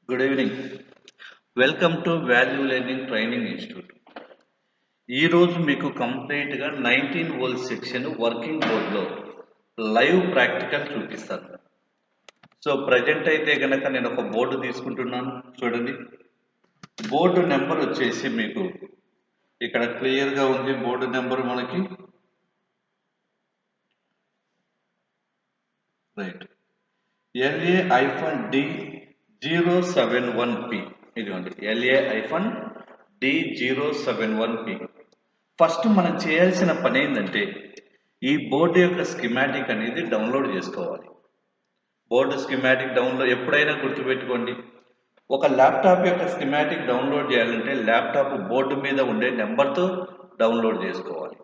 Good evening. Welcome to value learning training institute. ఈరోజు మీకు కంప్లీట్గా 19 వోల్ట్ సెక్షన్ వర్కింగ్ బోర్డ్లో లైవ్ ప్రాక్టికల్ చూపిస్తాను. సో ప్రజెంట్ అయితే కనుక నేను ఒక బోర్డు తీసుకుంటున్నాను. చూడండి, బోర్డు నెంబర్ వచ్చేసి మీకు ఇక్కడ క్లియర్గా ఉంది. బోర్డు నెంబర్ మనకి రైట్ LA-D071P. ఇదిగోండి, LA-D071P. ఫస్ట్ మనం చేయాల్సిన పని ఏంటంటే ఈ బోర్డు యొక్క స్కిమాటిక్ అనేది డౌన్లోడ్ చేసుకోవాలి. బోర్డు స్కిమాటిక్ డౌన్లోడ్ ఎప్పుడైనా గుర్తుపెట్టుకోండి, ఒక ల్యాప్టాప్ యొక్క స్కిమాటిక్ డౌన్లోడ్ చేయాలంటే ల్యాప్టాప్ బోర్డు మీద ఉండే నెంబర్తో డౌన్లోడ్ చేసుకోవాలి.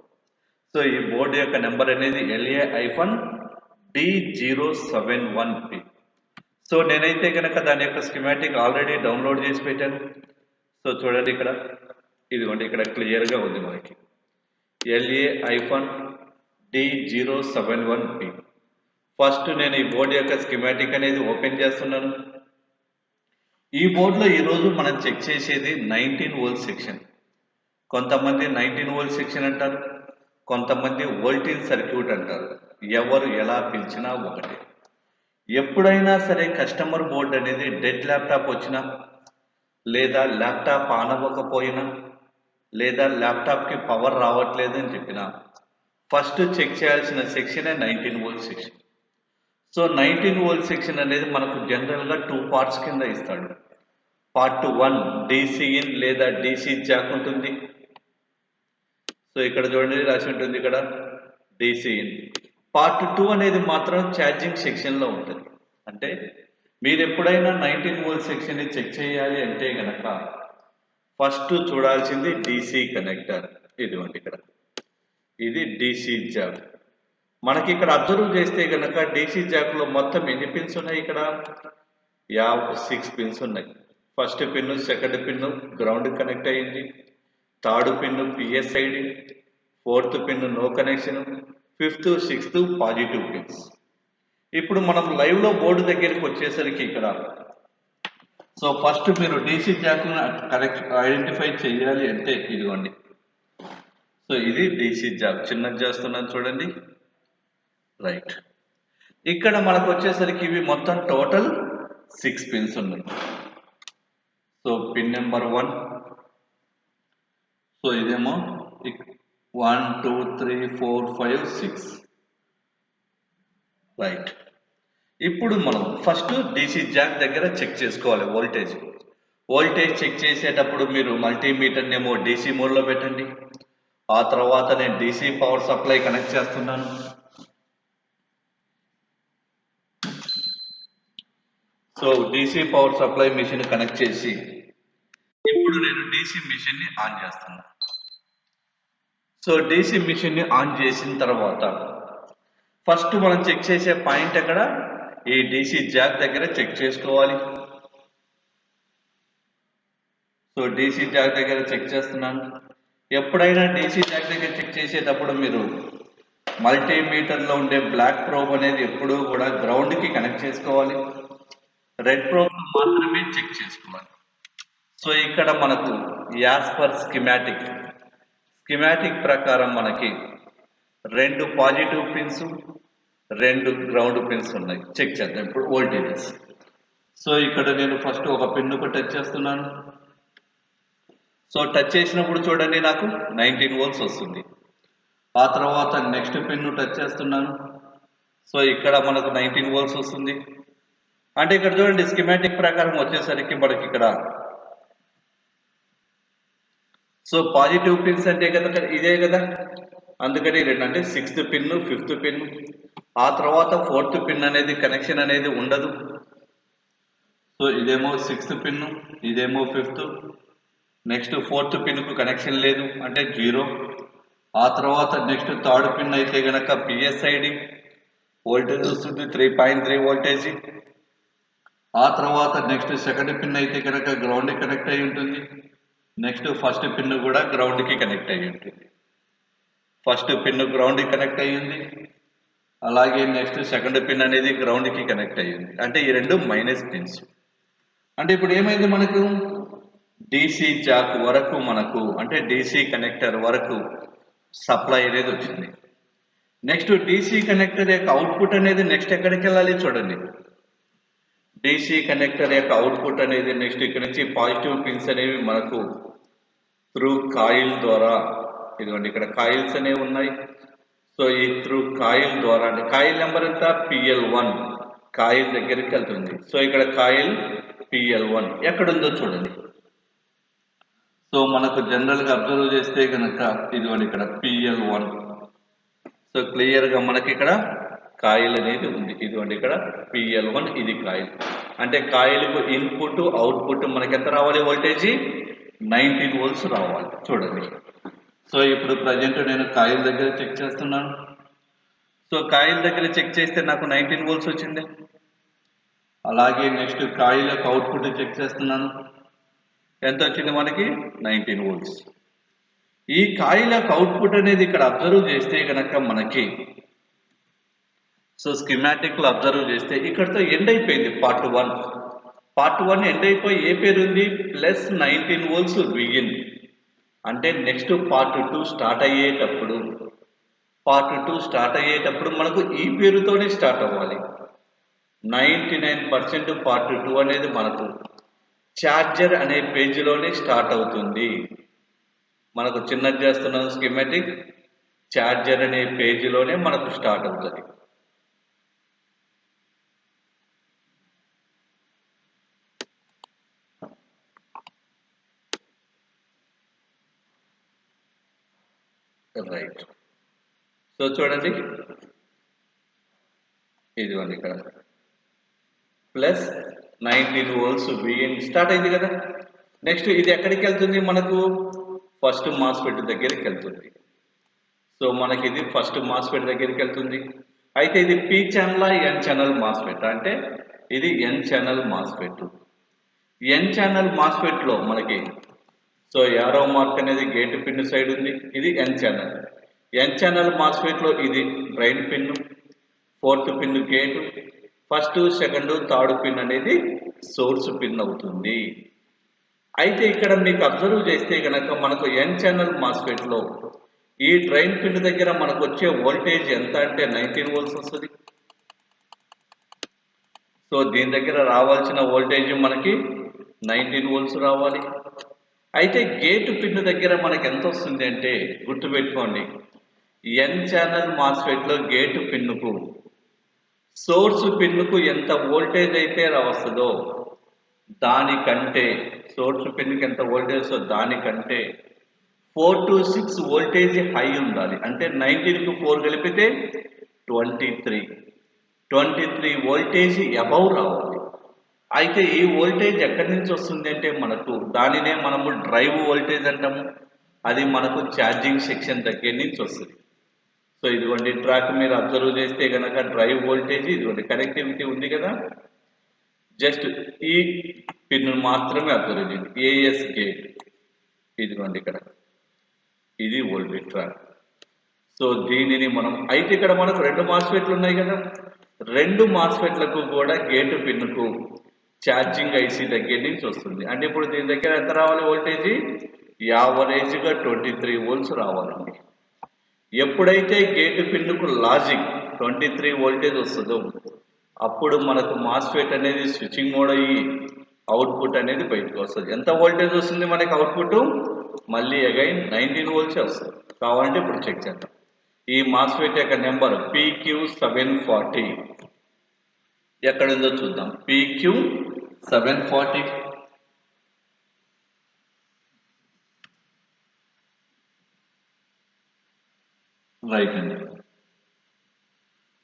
సో ఈ బోర్డు యొక్క నెంబర్ అనేది LA-D071P. సో నేనైతే కనుక దాని యొక్క స్కిమాటిక్ ఆల్రెడీ డౌన్లోడ్ చేసి పెట్టాను. సో చూడండి, ఇక్కడ ఇదిగోండి, ఇక్కడ క్లియర్గా ఉంది మనకి LA-D071P. ఫస్ట్ నేను ఈ బోర్డు యొక్క స్కిమాటిక్ అనేది ఓపెన్ చేస్తున్నాను. ఈ బోర్డులో ఈరోజు మనం చెక్ చేసేది 19 వోల్ట్ సెక్షన్. కొంతమంది 19 వోల్ట్ సెక్షన్ అంటారు, కొంతమంది వోల్టేజ్ సర్క్యూట్ అంటారు. ఎవరు ఎలా పిలిచినా ఒకటే. ఎప్పుడైనా సరే కస్టమర్ బోర్డు అనేది డెడ్ ల్యాప్టాప్ వచ్చినా, లేదా ల్యాప్టాప్ ఆన్ అవ్వకపోయినా, లేదా ల్యాప్టాప్కి పవర్ రావట్లేదు అని చెప్పినా ఫస్ట్ చెక్ చేయాల్సిన సెక్షనే 19 volt section. So 19 volt section అనేది మనకు జనరల్గా 2 పార్ట్స్ కింద ఇస్తాడు. పార్ట్ 1 DC ఇన్ లేదా DC జాక్ ఉంటుంది. సో ఇక్కడ చూడండి, రాసి ఉంటుంది ఇక్కడ DC ఇన్. పార్ట్ 2 అనేది మాత్రం ఛార్జింగ్ సెక్షన్లో ఉంటుంది. అంటే మీరు ఎప్పుడైనా 19 వోల్ట్ సెక్షన్ని చెక్ చేయాలి అంటే కనుక ఫస్ట్ చూడాల్సింది DC కనెక్టర్. ఇదిగోండి, ఇక్కడ ఇది DC జాక్. మనకి ఇక్కడ అబ్జర్వ్ చేస్తే కనుక DC జాక్లో మొత్తం ఎన్ని పిన్స్ ఉన్నాయి? ఇక్కడ 6 పిన్స్ ఉన్నాయి. First pin, second pin ground connect అయ్యింది, third pin PSID, fourth pin no connection, fifth, sixth positive pins. ఇప్పుడు మనం లైవ్లో బోర్డు దగ్గరికి వచ్చేసరికి ఇక్కడ సో ఫస్ట్ మీరు DC జాక్ కరెక్ట్ ఐడెంటిఫై చేయాలి అంటే ఇదిగోండి. సో ఇది DC జాక్, చిన్నది చేస్తున్నాను చూడండి. రైట్, ఇక్కడ మనకు వచ్చేసరికి ఇవి మొత్తం టోటల్ 6 పిన్స్ ఉన్నాయి. సో పిన్ నెంబర్ 1, సో ఇదేమో 1 2 3 4 5 6. రైట్, ఇప్పుడు మనం ఫస్ట్ DC జాక్ దగ్గర చెక్ చేసుకోవాలి వోల్టేజ్. చెక్ చేసేటప్పుడు మీరు మల్టీమీటర్ ఏమో DC మోడ్లో పెట్టండి. ఆ తర్వాత నేను DC పవర్ సప్లై కనెక్ట్ చేస్తున్నాను. So DC power supply machine connect చేసి ఇప్పుడు నేను DC మిషన్ని ఆన్ చేస్తున్నాను. సో DC మిషన్ని ఆన్ చేసిన తర్వాత ఫస్ట్ మనం చెక్ చేసే పాయింట్ ఎక్కడ? ఈ DC జాక్ దగ్గర చెక్ చేసుకోవాలి. సో DC జాక్ దగ్గర చెక్ చేస్తున్నాను. ఎప్పుడైనా DC జాక్ దగ్గర చెక్ చేసేటప్పుడు మీరు మల్టీమీటర్లో ఉండే బ్లాక్ ప్రోబ్ అనేది ఎప్పుడూ కూడా గ్రౌండ్కి కనెక్ట్ చేసుకోవాలి. రెడ్ ప్రోబ్ మాత్రమే చెక్ చేసుకోవాలి. సో ఇక్కడ మనకు యాజ్ పర్ స్కిమాటిక్ ప్రకారం మనకి 2 పాజిటివ్ పిన్స్, 2 గ్రౌండ్ పిన్స్ ఉన్నాయి. చెక్ చేద్దాం ఇప్పుడు వోల్టేజెస్. సో ఇక్కడ నేను ఫస్ట్ ఒక పిన్నుకు టచ్ చేస్తున్నాను. సో టచ్ చేసినప్పుడు చూడండి, నాకు 19 వోల్ట్స్ వస్తుంది. ఆ తర్వాత నెక్స్ట్ పిన్ను టచ్ చేస్తున్నాను. సో ఇక్కడ మనకు 19 వోల్ట్స్ వస్తుంది. అంటే ఇక్కడ చూడండి, స్కిమాటిక్ ప్రకారం వచ్చేసరికి మనకి ఇక్కడ సో పాజిటివ్ పిన్స్ అంటే కదా ఇదే కదా, అందుకని 2 అంటే 6th పిన్, 5th పిన్. ఆ తర్వాత 4th పిన్ అనేది కనెక్షన్ అనేది ఉండదు. సో ఇదేమో 6th పిన్, ఇదేమో 5th. నెక్స్ట్ 4th పిన్కు కనెక్షన్ లేదు అంటే 0. ఆ తర్వాత నెక్స్ట్ థర్డ్ పిన్ అయితే కనుక PSID, వోల్టేజ్ వస్తుంది 3.3 వోల్టేజ్. ఆ తర్వాత నెక్స్ట్ సెకండ్ పిన్ అయితే కనుక గ్రౌండ్ కనెక్ట్ అయి ఉంటుంది. నెక్స్ట్ ఫస్ట్ పిన్ కూడా గ్రౌండ్కి కనెక్ట్ అయ్యి ఉంటుంది. ఫస్ట్ పిన్ గ్రౌండ్కి కనెక్ట్ అయ్యింది, అలాగే నెక్స్ట్ సెకండ్ పిన్ అనేది గ్రౌండ్కి కనెక్ట్ అయ్యింది. అంటే ఈ 2 మైనస్ పిన్స్. అంటే ఇప్పుడు ఏమైంది మనకు డీసీ జాక్ వరకు మనకు అంటే డీసీ కనెక్టర్ వరకు సప్లై అనేది వచ్చింది. నెక్స్ట్ డీసీ కనెక్టర్ యొక్క అవుట్పుట్ అనేది నెక్స్ట్ ఎక్కడికి వెళ్ళాలి చూడండి. డీసీ కనెక్టర్ యొక్క అవుట్పుట్ అనేది నెక్స్ట్ ఇక్కడ నుంచి పాజిటివ్ పిన్స్ అనేవి మనకు త్రూ కాయిల్ ద్వారా, ఇదిగోండి ఇక్కడ కాయిల్స్ అనేవి ఉన్నాయి. సో ఈ త్రూ కాయిల్ ద్వారా అంటే కాయిల్ నెంబర్ ఎంత PL1 కాయిల్ దగ్గరికి వెళ్తుంది. సో ఇక్కడ కాయిల్ PL1 ఎక్కడుందో చూడండి. సో మనకు జనరల్గా అబ్జర్వ్ చేస్తే కనుక ఇదిగోండి ఇక్కడ PL1. సో క్లియర్గా మనకి ఇక్కడ కాయిల్ అనేది ఉంది. ఇదిగోండి ఇక్కడ PL1 ఇది కాయిల్. అంటే కాయిల్కు ఇన్పుట్ అవుట్పుట్ మనకి ఎంత రావాలి వోల్టేజీ 19 వోల్ట్స్ రావాలి చూడండి. సో ఇప్పుడు ప్రజెంట్ నేను కాయిల్ దగ్గర చెక్ చేస్తున్నాను. సో కాయిల్ దగ్గర చెక్ చేస్తే నాకు 19 వోల్ట్స్ వచ్చింది. అలాగే నెక్స్ట్ కాయిల్ యొక్క అవుట్పుట్ చెక్ చేస్తున్నాను. ఎంత వచ్చింది మనకి 19 వోల్ట్స్. ఈ కాయిల్ యొక్క అవుట్పుట్ అనేది ఇక్కడ అబ్జర్వ్ చేస్తే కనుక మనకి సో స్కిమాటిక్ లో అబ్జర్వ్ చేస్తే ఇక్కడతో ఎండ్ అయిపోయింది పార్ట్ 1. పార్ట్ 1 ఎండ్ అయిపోయి ఏ పేరు ఉంది +19 వోల్ట్స్ Vin. అంటే నెక్స్ట్ పార్ట్ 2 స్టార్ట్ అయ్యేటప్పుడు మనకు ఈ పేరుతోనే స్టార్ట్ అవ్వాలి. 99% పార్ట్ 2 అనేది మనకు ఛార్జర్ అనే పేజీలోనే స్టార్ట్ అవుతుంది. మనకు చిన్నది చేస్తున్నాం స్కిమాటిక్, ఛార్జర్ అనే పేజీలోనే మనకు స్టార్ట్ అవుతుంది. రైట్. సో చూడండి ఇదిగోండి ఇక్కడ +19 వోల్ట్స్ Vin స్టార్ట్ అయింది కదా. నెక్స్ట్ ఇది ఎక్కడికి వెళ్తుంది మనకు ఫస్ట్ మాస్ఫెట్ దగ్గరికి వెళ్తుంది. సో మనకి ఇది ఫస్ట్ మాస్ఫెట్ దగ్గరికి వెళ్తుంది. అయితే ఇది P channel N channel MOSFET అంటే ఇది N channel MOSFET. N channel MOSFET లో మనకి సో యారో మార్క్ అనేది గేట్ పిన్ సైడ్ ఉంది. ఇది N channel. N channel MOSFET లో ఇది drain pin, 4th pin gate, first second third pin అనేది సోర్స్ పిన్ అవుతుంది. అయితే ఇక్కడ మీకు అబ్జర్వ్ చేస్తే కనుక మనకు N ఛానల్ మాస్ఫెట్ లో ఈ డ్రైన్ పిన్ దగ్గర మనకు వచ్చే వోల్టేజ్ ఎంత అంటే 19 వోల్ట్స్ వస్తుంది. సో దీని దగ్గర రావాల్సిన వోల్టేజ్ మనకి 19 వోల్ట్స్ రావాలి. అయితే గేట్ పిన్ దగ్గర మనకి ఎంత వస్తుంది అంటే గుర్తుపెట్టుకోండి, N ఛానల్ మాస్ఫెట్ లో గేట్ పిన్నుకు సోర్స్ పిన్నుకు ఎంత వోల్టేజ్ అయితే వస్తుందో దానికంటే సోర్స్ పిన్కి ఎంత వోల్టేజ్ వస్తుందో దానికంటే 4 to 6 వోల్టేజ్ హై ఉండాలి. అంటే 19కు 4 కలిపితే 23 వోల్టేజ్ అబౌవ్ రావాలి. అయితే ఈ వోల్టేజ్ ఎక్కడి నుంచి వస్తుంది అంటే మనకు దానినే మనము డ్రైవ్ వోల్టేజ్ అంటాము. అది మనకు ఛార్జింగ్ సెక్షన్ దగ్గర నుంచి వస్తుంది. సో ఇదిగోండి ట్రాక్ మీరు అబ్జర్వ్ చేస్తే కనుక డ్రైవ్ వోల్టేజ్ ఇదిగోండి కనెక్టివిటీ ఉంది కదా, జస్ట్ ఈ పిన్ మాత్రమే అబ్జర్వ్ చేయండి. AS గేట్ ఇదిగోండి ఇక్కడ ఇది వోల్టేజ్ ట్రాక్. సో దీనిని మనం అయితే ఇక్కడ మనకు 2 మాస్ఫెట్లు ఉన్నాయి కదా, 2 మాస్ఫెట్లకు కూడా గేట్ పిన్కు ఛార్జింగ్ IC దగ్గర నుంచి వస్తుంది. అంటే ఇప్పుడు దీని దగ్గర ఎంత రావాలి వోల్టేజ్ యావరేజ్గా 23 వోల్ట్స్ రావాలండి. ఎప్పుడైతే గేట్ పిన్కు లాజిక్ 23 వోల్టేజ్ వస్తుందో అప్పుడు మనకు మాస్ఫెట్ అనేది స్విచ్చింగ్ మోడ్ అయ్యి అవుట్పుట్ అనేది బయటకు వస్తుంది. ఎంత వోల్టేజ్ వస్తుంది మనకి అవుట్పుట్ మళ్ళీ అగైన్ 19 వోల్ట్స్ వస్తుంది. కావాలంటే ఇప్పుడు చెక్ చేద్దాం. ఈ మాస్ఫెట్ యొక్క నెంబర్ PQ740 ఎక్కడుందో చూద్దాం. PQ740 రైట్ అండి.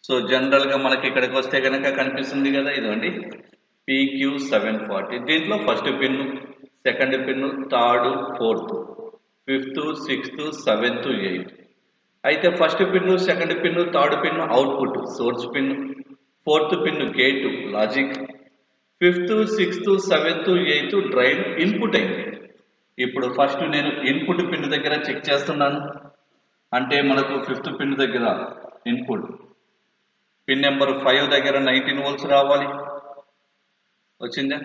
సో జనరల్ గా మనకి ఇక్కడికి వస్తే కనుక కనిపిస్తుంది కదా, ఇదండి PQ740. దీంట్లో first pin, second pin, third, 4th, 5th, 6th, 7th, 8th. అయితే first pin, second pin, third pin output source pin, 4th pin gate logic, 5th, 6th, 7th, 8th drive input అయింది. ఇప్పుడు ఫస్ట్ నేను input pin దగ్గర check చేస్తున్నాను. అంటే మనకు 5th pin దగ్గర input pin number 5 దగ్గర 19 వోల్ట్స్ రావాలి. వచ్చిందా?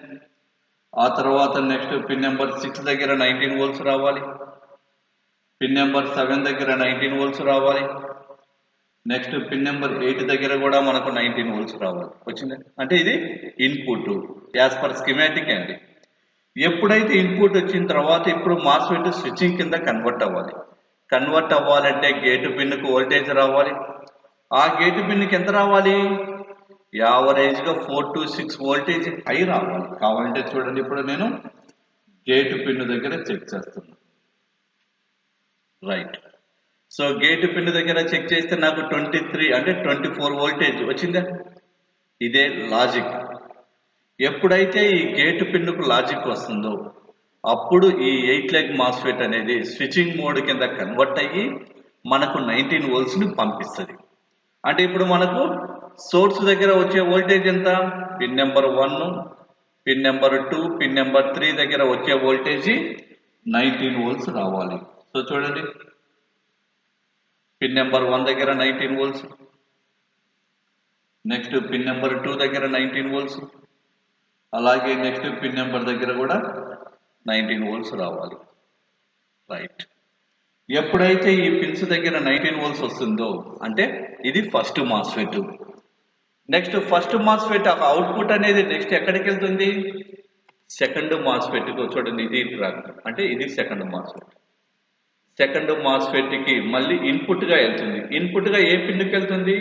ఆ తర్వాత నెక్స్ట్ పిన్ నెంబర్ 6 దగ్గర 19 వోల్ట్స్ రావాలి. పిన్ నెంబర్ 7 దగ్గర 19 వోల్ట్స్ రావాలి. నెక్స్ట్ పిన్ నెంబర్ 8 దగ్గర కూడా మనకు 19 వోల్ట్స్ రావాలి. వచ్చింది అంటే ఇది ఇన్పుట్ యాజ్ పర్ స్కీమాటిక్ అండి. ఎప్పుడైతే ఇన్పుట్ వచ్చిన తర్వాత ఇప్పుడు మాస్ఫెట్ స్విచ్చింగ్ కింద కన్వర్ట్ అవ్వాలి. కన్వర్ట్ అవ్వాలంటే గేటు పిన్కు వోల్టేజ్ రావాలి. ఆ గేటు పిన్కి ఎంత రావాలి? యావరేజ్గా 4 to 6 వోల్టేజ్ హై రావాలి. కావాలంటే చూడండి, ఇప్పుడు నేను గేటు పిన్ దగ్గర చెక్ చేస్తున్నాను. రైట్. సో గేటు పిన్ దగ్గర చెక్ చేస్తే నాకు 23 అంటే 24 వోల్టేజ్ వచ్చిందా? ఇదే లాజిక్. ఎప్పుడైతే ఈ గేటు పిన్నుకు లాజిక్ వస్తుందో అప్పుడు ఈ 8 లెగ్ మాస్ఫెట్ అనేది స్విచ్చింగ్ మోడ్ కింద కన్వర్ట్ అయ్యి మనకు 19 వోల్ట్స్ని పంపిస్తుంది. అంటే ఇప్పుడు మనకు సోర్స్ దగ్గర వచ్చే వోల్టేజ్ ఎంత? Pin number 1, pin number 2, pin number 3 దగ్గర వచ్చే వోల్టేజ్ 19 వోల్ట్స్ రావాలి. సో చూడండి, పిన్ నెంబర్ 1 దగ్గర 19 వోల్ట్స్, నెక్స్ట్ పిన్ నెంబర్ 2 దగ్గర 19 వోల్ట్స్, అలాగే నెక్స్ట్ పిన్ నెంబర్ దగ్గర కూడా 19 వోల్ట్స్ రావాలి. రైట్. ఎప్పుడైతే ఈ పిన్స్ దగ్గర 19 వోల్ట్స్ వస్తుందో అంటే ఇది first MOSFET. Next first MOSFET output అనేది నెక్స్ట్ ఎక్కడికి వెళ్తుంది? Second MOSFET. చూడండి, ఇది ట్రాక్ అంటే ఇది సెకండ్ మాస్ఫెట్. సెకండ్ మాస్ఫెట్కి మళ్ళీ ఇన్పుట్గా వెళ్తుంది. ఇన్పుట్గా ఏ పిన్కి వెళ్తుంది?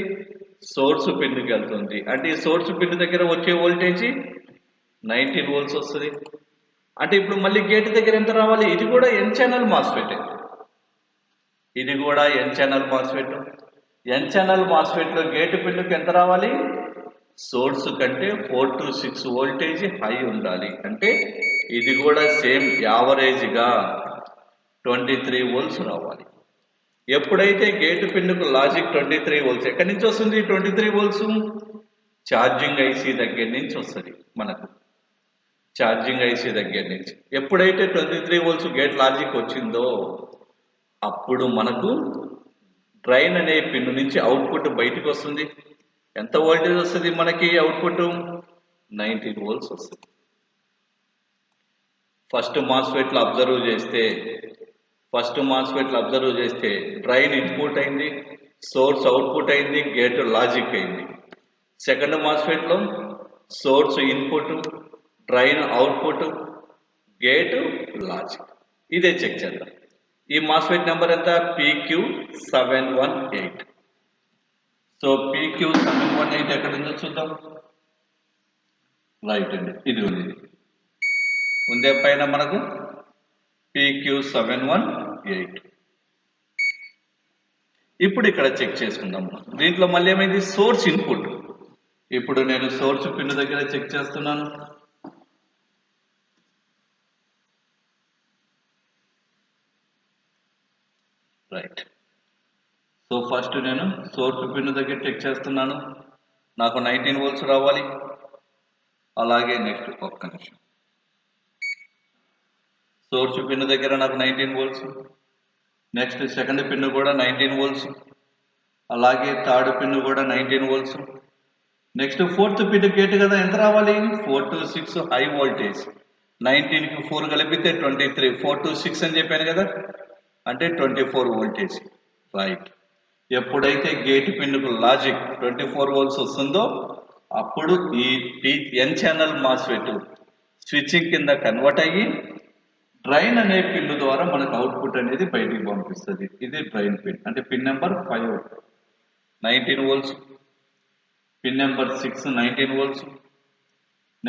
సోర్స్ పిన్కి వెళ్తుంది. అంటే ఈ సోర్స్ పిన్ దగ్గర వచ్చే వోల్టేజ్ 19 వోల్ట్స్ వస్తుంది. అంటే ఇప్పుడు మళ్ళీ గేట్ దగ్గర ఎంత రావాలి? ఇది కూడా ఎన్ ఛానల్ మాస్ఫెట్. ఇది కూడా N channel MOSFET. N channel మాస్ఫెట్లో గేట్ పిన్కి ఎంత రావాలి? సోర్స్ కంటే 4 to 6 వోల్టేజ్ హై ఉండాలి. అంటే ఇది కూడా సేమ్ యావరేజ్గా 23 వోల్ట్స్ రావాలి. ఎప్పుడైతే గేటు పిన్నుకు లాజిక్ 23 వోల్ట్స్, ఎక్కడి నుంచి వస్తుంది 23 వోల్ట్స్? ఛార్జింగ్ ఐసీ దగ్గర నుంచి వస్తుంది మనకు. ఛార్జింగ్ ఐసీ దగ్గర నుంచి ఎప్పుడైతే 23 వోల్ట్స్ గేట్ లాజిక్ వచ్చిందో అప్పుడు మనకు డ్రైన్ అనే పిన్ నుంచి అవుట్పుట్ బయటకు వస్తుంది. ఎంత వోల్టేజ్ వస్తుంది మనకి? అవుట్పుట్ 19 వోల్ట్స్ వస్తుంది. ఫస్ట్ మాస్ఫెట్లో అబ్జర్వ్ చేస్తే డ్రైన్ ఇన్పుట్ అయింది, సోర్స్ అవుట్పుట్ అయింది, గేట్ లాజిక్ అయింది. సెకండ్ మాస్ఫెట్లో source input, drain output, gate logic. ఇదే చెక్ చేద్దాం. ఈ మాస్ఫెట్ నెంబర్ ఎంత? PQ718. సో PQ718 ఎక్కడ ఉందో చూద్దాం. రైట్ అండి, ఇది ఉందే పైన మనకు PQ718. ఇప్పుడు ఇక్కడ చెక్ చేసుకుందాం. దీంట్లో మళ్ళీ ఏమైంది? Source input. ఇప్పుడు నేను సోర్స్ పిన్ దగ్గర చెక్ చేస్తున్నాను. రైట్. సో ఫస్ట్ నేను సోర్స్ పిన్ దగ్గర చెక్ చేస్తున్నాను. నాకు 19 వోల్ట్స్ రావాలి. అలాగే నెక్స్ట్ ఒక్క నిమిషం, సోర్స్ పిన్ దగ్గర నాకు 19 వోల్ట్స్, నెక్స్ట్ సెకండ్ పిన్ కూడా 19 వోల్ట్స్, అలాగే థర్డ్ పిన్ కూడా 19 volts, next fourth pin gate కదా, ఎంత రావాలి? 4 to 6 హై వోల్టేజ్. 19కి 4 కలిపితే 23, 4 to 6 అని చెప్పాను కదా, అంటే 24 వోల్టేజ్. రైట్. ఎప్పుడైతే గేట్ పిన్కు లాజిక్ 24 వోల్ట్స్ వస్తుందో అప్పుడు ఈ ఎన్ ఛానల్ మాస్ఫెట్ స్విచ్చింగ్ కింద కన్వర్ట్ అయ్యి డ్రైన్ అనే పిన్ ద్వారా మనకు అవుట్పుట్ అనేది బయటికి పంపిస్తుంది. ఇది డ్రైన్ పిన్. అంటే pin number 5 19 volts, pin number 6 19 volts,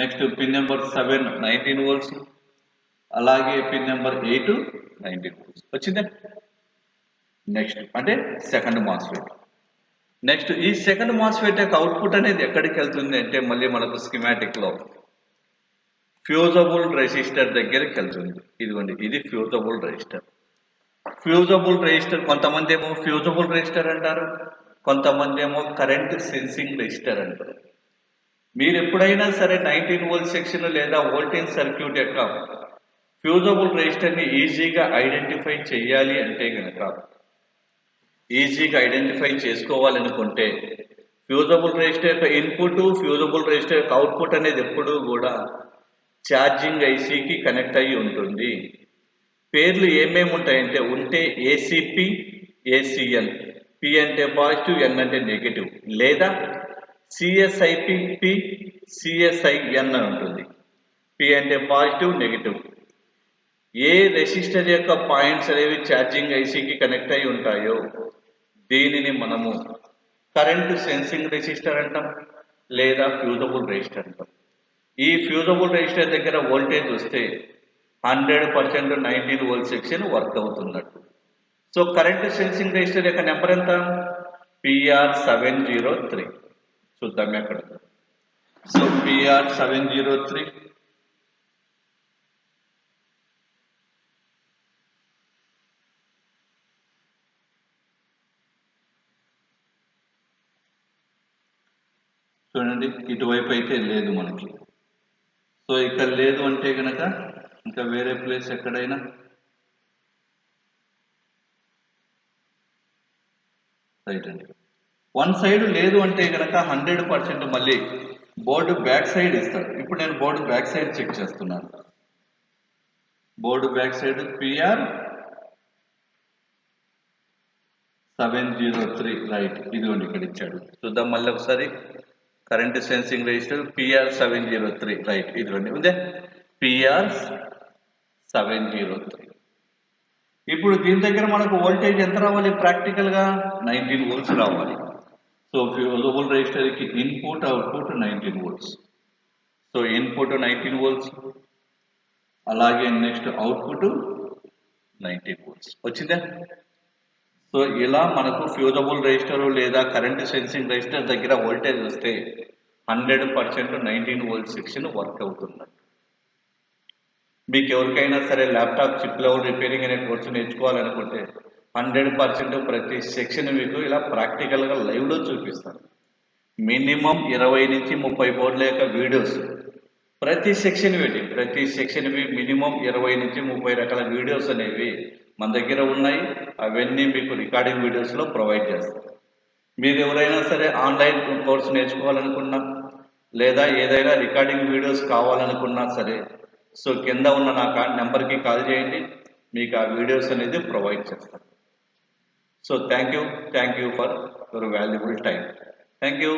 next pin number 7 19 volts, అలాగే పిన్ నెంబర్ 8 19 వోల్ట్స్. వచ్చిందా? నెక్స్ట్ అంటే సెకండ్ మాస్ఫెట్. నెక్స్ట్ ఈ సెకండ్ మాస్ఫెట్ యొక్క అవుట్పుట్ అనేది ఎక్కడికి వెళ్తుంది అంటే మళ్ళీ మనకు స్కీమాటిక్లో ఫ్యూజబుల్ రెసిస్టర్ దగ్గరికి వెళ్తుంది. ఇదిగోండి, ఇది ఫ్యూజబుల్ రెసిస్టర్. ఫ్యూజబుల్ రెసిస్టర్ కొంతమంది ఏమో ఫ్యూజబుల్ రెసిస్టర్ అంటారు, కొంతమంది ఏమో కరెంట్ సెన్సింగ్ రెసిస్టర్ అంటారు. మీరు ఎప్పుడైనా సరే 19 వోల్ట్ సెక్షన్ లేదా వోల్టేజ్ సర్క్యూట్ యొక్క ఫ్యూజబుల్ రెసిస్టర్ని ఈజీగా ఐడెంటిఫై చేయాలి అంటే కనుక, ఈజీగా ఐడెంటిఫై చేసుకోవాలనుకుంటే ఫ్యూజబుల్ రెసిస్టర్ యొక్క ఇన్పుట్, ఫ్యూజబుల్ రెసిస్టర్ యొక్క అవుట్పుట్ అనేది ఎప్పుడూ కూడా ఛార్జింగ్ ఐసీకి కనెక్ట్ అయ్యి ఉంటుంది. పేర్లు ఏమేమి ఉంటాయంటే ఉంటే ఏసీపీ, ఏసీఎన్, పి అంటే పాజిటివ్, ఎన్ అంటే నెగిటివ్, లేదా సిఎస్ఐపి, సిఎస్ఐఎన్ అని ఉంటుంది. పి అంటే పాజిటివ్, నెగిటివ్. ఏ రెసిస్టర్ యొక్క పాయింట్స్ అనేవి ఛార్జింగ్ ఐసీకి కనెక్ట్ అయి ఉంటాయో దీనిని మనము కరెంట్ సెన్సింగ్ రెసిస్టర్ అంటాం, లేదా ఫ్యూజబుల్ రెసిస్టర్ అంటాం. ఈ ఫ్యూజబుల్ రెసిస్టర్ దగ్గర వోల్టేజ్ వస్తే 100% 19 వోల్ట్ సెక్షన్ వర్క్ అవుతున్నట్టు. సో కరెంట్ సెన్సింగ్ రెసిస్టర్ యొక్క నెంబర్ ఎంత? PR703. చూద్దాం ఎక్కడ. సో PR703 చూడండి, ఇటువైపు అయితే లేదు మనకి. సో ఇక్కడ లేదు అంటే కనుక ఇంకా వేరే ప్లేస్ ఎక్కడైనా రైట్ అండి. వన్ సైడ్ లేదు అంటే కనుక 100% మళ్ళీ బోర్డు బ్యాక్ సైడ్ ఇస్తాడు. ఇప్పుడు నేను బోర్డు బ్యాక్ సైడ్ చెక్ చేస్తున్నాను. Board back side PR703 right, ఇదిగోండి ఇక్కడ ఇచ్చాడు. చూద్దాం మళ్ళీ ఒకసారి. Current sensing resistor PR703 right, ఇదిగోండి ఉందే PR703. ఇప్పుడు దీని దగ్గర మనకు వోల్టేజ్ ఎంత రావాలి? ప్రాక్టికల్ గా 19 వోల్ట్స్ రావాలి. సో ఫ్యూజబుల్ రెసిస్టర్ కి input output 19 volts. So input 19 volts, అలాగే నెక్స్ట్ అవుట్పుట్ 19 వోల్ట్స్ వచ్చిందా? సో ఇలా మనకు ఫ్యూజబుల్ రెసిస్టర్ లేదా కరెంట్ సెన్సింగ్ రెసిస్టర్ దగ్గర వోల్టేజ్ వస్తే 100% 19 వోల్ట్ సెక్షన్ వర్క్ అవుతుంది. మీకు ఎవరికైనా సరే ల్యాప్టాప్ చిప్ లెవెల్ రిపేరింగ్ అనే కోర్సు నేర్చుకోవాలనుకుంటే 100% ప్రతి సెక్షన్ మీకు ఇలా ప్రాక్టికల్గా లైవ్లో చూపిస్తాను. మినిమం 20 నుంచి 30 బోర్డుల యొక్క వీడియోస్ ప్రతి సెక్షన్వి మినిమం 20 నుంచి 30 రకాల వీడియోస్ అనేవి మన దగ్గర ఉన్నాయి. అవన్నీ మీకు రికార్డింగ్ వీడియోస్లో ప్రొవైడ్ చేస్తాం. మీరు ఎవరైనా సరే ఆన్లైన్ కోర్సు నేర్చుకోవాలనుకున్నా లేదా ఏదైనా రికార్డింగ్ వీడియోస్ కావాలనుకున్నా సరే, సో కింద ఉన్న నా నెంబర్కి కాల్ చేయండి, మీకు ఆ వీడియోస్ అనేది ప్రొవైడ్ చేస్తాను. So thank you for your valuable time. Thank you.